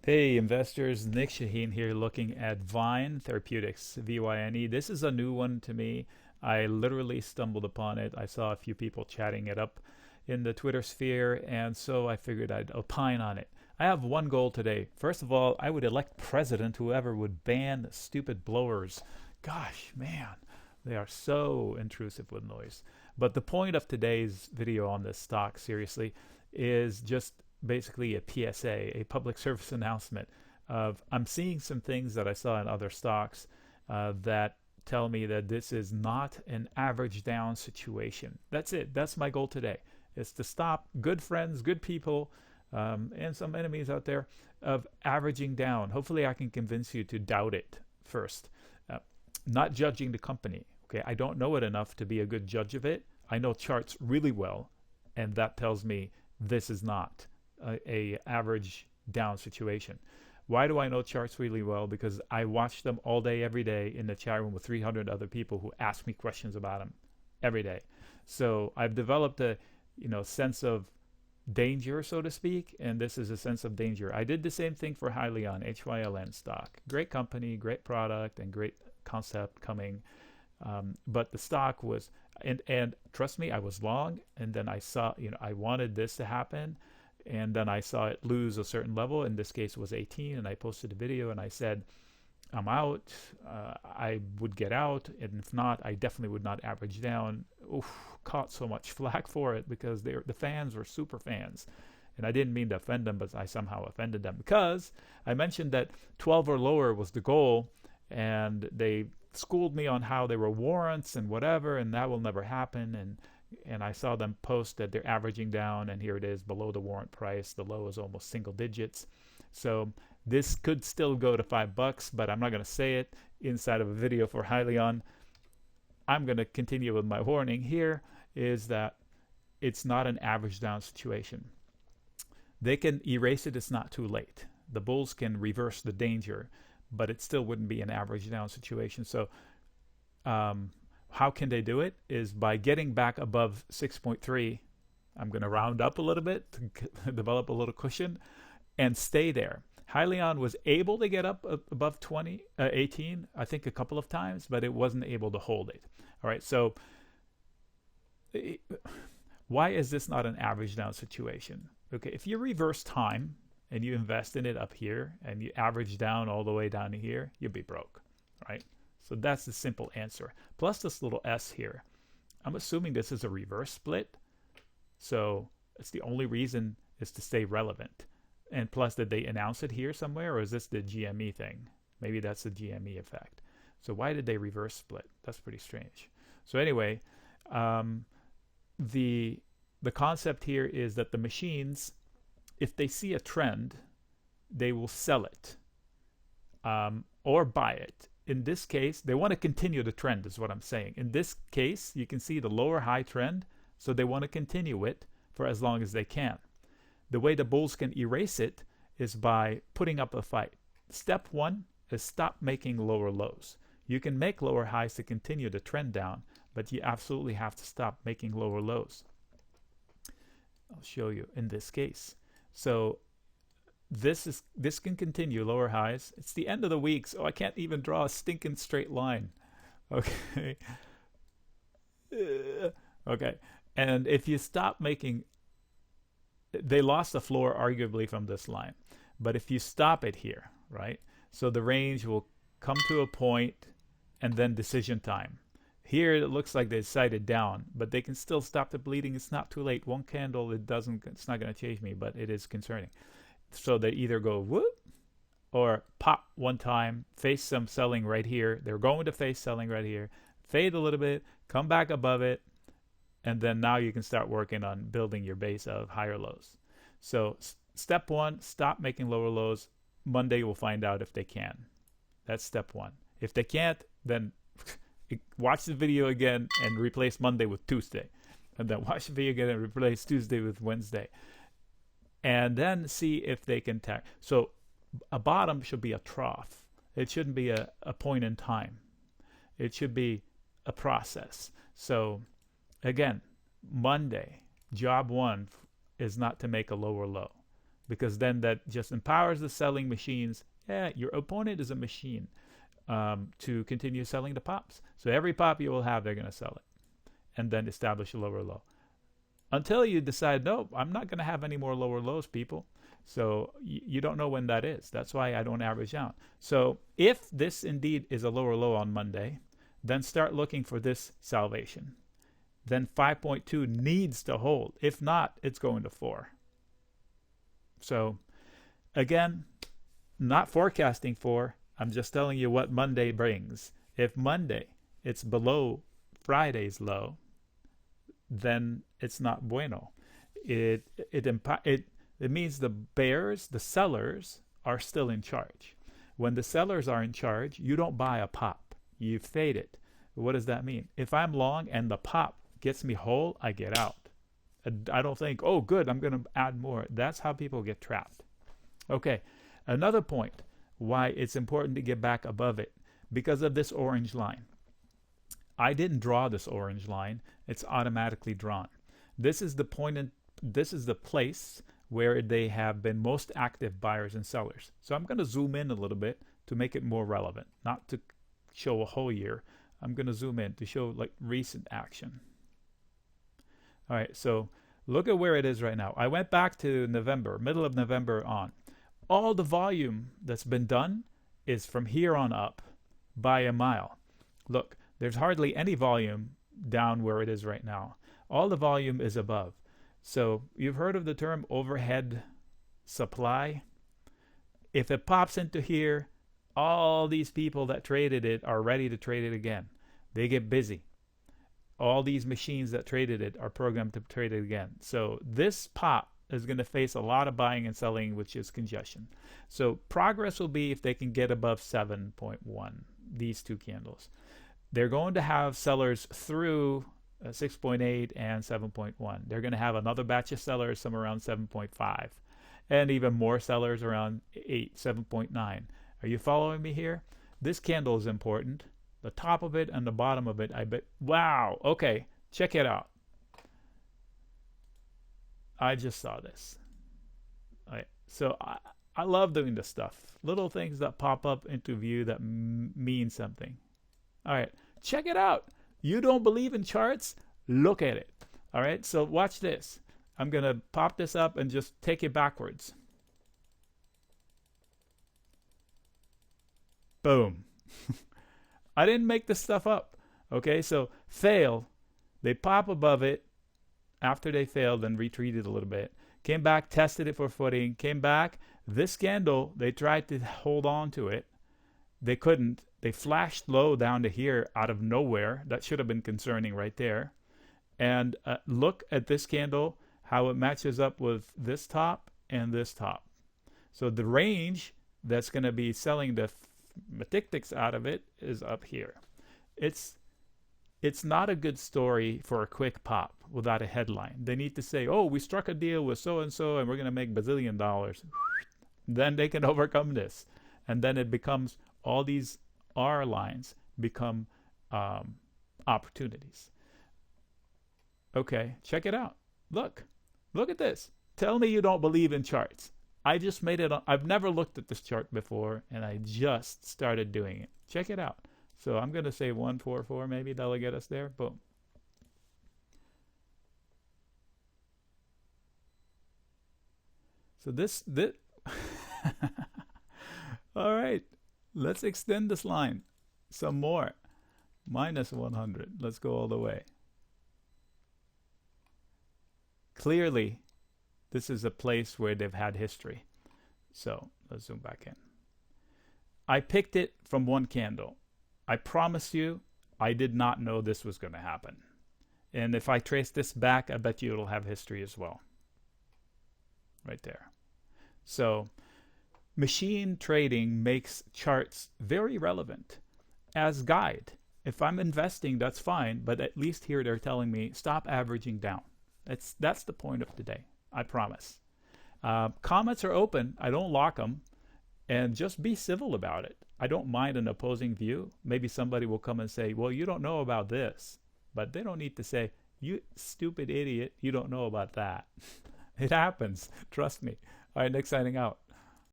Hey investors, Nick Shaheen here looking at VYNE Therapeutics, VYNE. This is a new one to me. I literally stumbled upon it. I saw a few people chatting it up in the Twitter sphere, and so I figured I'd opine on it. I have one goal today. First of all, I would elect president whoever would ban stupid blowers. Gosh, man, they are so intrusive with noise. But the point of today's video on this stock, seriously, is just basically a PSA, a public service announcement of I'm seeing some things that I saw in other stocks that tell me that this is not an average down situation. That's it. That's my goal today. Is to stop good friends, good people, and some enemies out there of averaging down. Hopefully I can convince you to doubt it first. Not judging the company. Okay, I don't know it enough to be a good judge of it. I know charts really well, and that tells me this is not a average down situation. Why do I know charts really well? Because I watch them all day, every day in the chat room with 300 other people who ask me questions about them every day. So I've developed a sense of danger, so to speak, and this is a sense of danger. I did the same thing for Hyliion, HYLN stock. Great company, great product, and great concept coming. But the stock was, and trust me, I was long, and then I saw, I wanted this to happen, and then I saw it lose a certain level. In this case, it was 18, and I posted a video, and I said, I'm out. I would get out, and if not, I definitely would not average down. Oof, caught so much flack for it because the fans were super fans. And I didn't mean to offend them, but I somehow offended them because I mentioned that 12 or lower was the goal, and they schooled me on how they were warrants and whatever, and that will never happen. And I saw them post that they're averaging down, and here it is below the warrant price. The low is almost single digits. So this could still go to $5, but I'm not going to say it inside of a video for Hyliion. I'm going to continue with my warning here is that it's not an average down situation. They can erase it. It's not too late. The bulls can reverse the danger, but it still wouldn't be an average down situation. So how can they do it is by getting back above 6.3. I'm going to round up a little bit to develop a little cushion and stay there. Hyliion was able to get up above 18, I think a couple of times, but it wasn't able to hold it. All right, so why is this not an average down situation? Okay, if you reverse time and you invest in it up here and you average down all the way down to here, you'll be broke, right? So that's the simple answer. Plus this little S here. I'm assuming this is a reverse split. So it's the only reason is to stay relevant. And plus, did they announce it here somewhere, or is this the GME thing? Maybe that's the GME effect. So why did they reverse split? That's pretty strange. So anyway, the concept here is that the machines, if they see a trend, they will sell it or buy it. In this case, they want to continue the trend is what I'm saying. In this case, you can see the lower high trend, so they want to continue it for as long as they can. The way the bulls can erase it is by putting up a fight. Step one is stop making lower lows. You can make lower highs to continue the trend down, but you absolutely have to stop making lower lows. I'll show you in this case. So this can continue lower highs. It's the end of the week, so I can't even draw a stinking straight line. Okay. Okay. And if you stop making, they lost the floor arguably from this line. But if you stop it here, right? So the range will come to a point and then decision time. Here it looks like they decided down, but they can still stop the bleeding. It's not too late. One candle, it's not going to change me, but it is concerning. So they either go whoop or pop one time, face some selling right here. They're going to face selling right here, fade a little bit, come back above it, and then now you can start working on building your base of higher lows. So step one, stop making lower lows. Monday we'll find out if they can. That's step one. If they can't, then watch the video again and replace Monday with Tuesday. And then watch the video again and replace Tuesday with Wednesday. And then see if they can tag. So a bottom should be a trough. It shouldn't be a point in time. It should be a process. So again, Monday, job one is not to make a lower low. because then that just empowers the selling machines. Yeah, your opponent is a machine to continue selling the pops. So every pop you will have, they're going to sell it and then establish a lower low until you decide, no, I'm not going to have any more lower lows, people. So you don't know when that is. That's why I don't average out. So if this indeed is a lower low on Monday, then start looking for this salvation. Then 5.2 needs to hold. If not, it's going to 4. So again, not forecasting for, I'm just telling you what Monday brings. If Monday it's below Friday's low, then it's not bueno. It means the bears, the sellers, are still in charge. When the sellers are in charge, you don't buy a pop. You fade it. What does that mean? If I'm long and the pop gets me whole, I get out. I don't think, oh, good, I'm going to add more. That's how people get trapped. Okay, another point why it's important to get back above it, because of this orange line. I didn't draw this orange line. It's automatically drawn. This is the point, this is the place where they have been most active buyers and sellers. So I'm going to zoom in a little bit to make it more relevant, not to show a whole year. I'm going to zoom in to show like recent action. All right, so look at where it is right now. I went back to November, middle of November on. All the volume that's been done is from here on up by a mile. Look, there's hardly any volume down where it is right now. All the volume is above. So you've heard of the term overhead supply? If it pops into here, all these people that traded it are ready to trade it again. They get busy. All these machines that traded it are programmed to trade it again. So this pop is going to face a lot of buying and selling, which is congestion. So progress will be if they can get above 7.1, these two candles. They're going to have sellers through 6.8 and 7.1. They're going to have another batch of sellers somewhere around 7.5 and even more sellers around 8, 7.9. Are you following me here? This candle is important. The top of it and the bottom of it, I bet. Wow. Okay. Check it out. I just saw this. All right. So I love doing this stuff. Little things that pop up into view that mean something. All right. Check it out. You don't believe in charts? Look at it. All right. So watch this. I'm going to pop this up and just take it backwards. Boom. I didn't make this stuff up. Okay, so fail. They pop above it after they failed and retreated a little bit. Came back, tested it for footing, came back. This candle, they tried to hold on to it. They couldn't. They flashed low down to here out of nowhere. That should have been concerning right there. And look at this candle, how it matches up with this top and this top. So the range that's going to be selling the Matictics out of it is up here. It's not a good story for a quick pop without a headline. They need to say, oh, we struck a deal with so-and-so and we're going to make bazillion dollars. Then they can overcome this. And then it becomes, all these R lines become opportunities. Okay, check it out. Look at this. Tell me you don't believe in charts. I just made it. I've never looked at this chart before, and I just started doing it. Check it out. So I'm going to say 144, maybe that'll get us there. Boom. So this all right. Let's extend this line some more. Minus 100. Let's go all the way. Clearly, this is a place where they've had history. So let's zoom back in. I picked it from one candle. I promise you, I did not know this was going to happen. And if I trace this back, I bet you it'll have history as well. Right there. So machine trading makes charts very relevant as guide. If I'm investing, that's fine. But at least here they're telling me, stop averaging down. That's the point of today. I promise. Comments are open. I don't lock them. And just be civil about it. I don't mind an opposing view. Maybe somebody will come and say, well, you don't know about this. But they don't need to say, you stupid idiot, you don't know about that. It happens. Trust me. All right, Nick signing out.